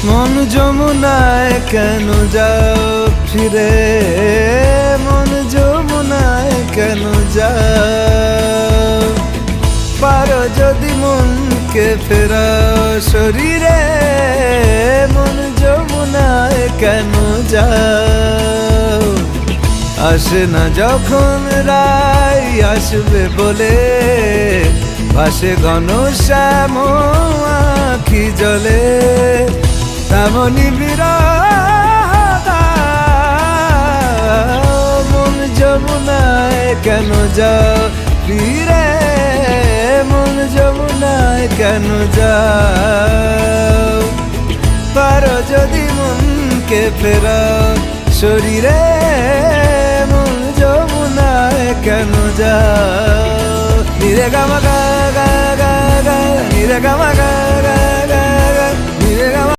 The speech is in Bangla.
মন যমুনায় কেন যাও ফিরে, মন যমুনায় কেন যাও? পারো যদি মনকে ফেরাও শরীরে, মন যমুনায় কেন যাও? আসে না যখন রাই আসবে বলে, ভাসে ঘন শ্যাম আখি জলে, তেমনি বিরহ মন যমুনায় কেন যাও ফিরে, মন যমুনায় কেন যাও? পারো যদি মনকে ফেরাও শরীরে, মন যমুনায় কেন যাও? নিরে গামা গা গা গা, নিরে গামা গা গা গা,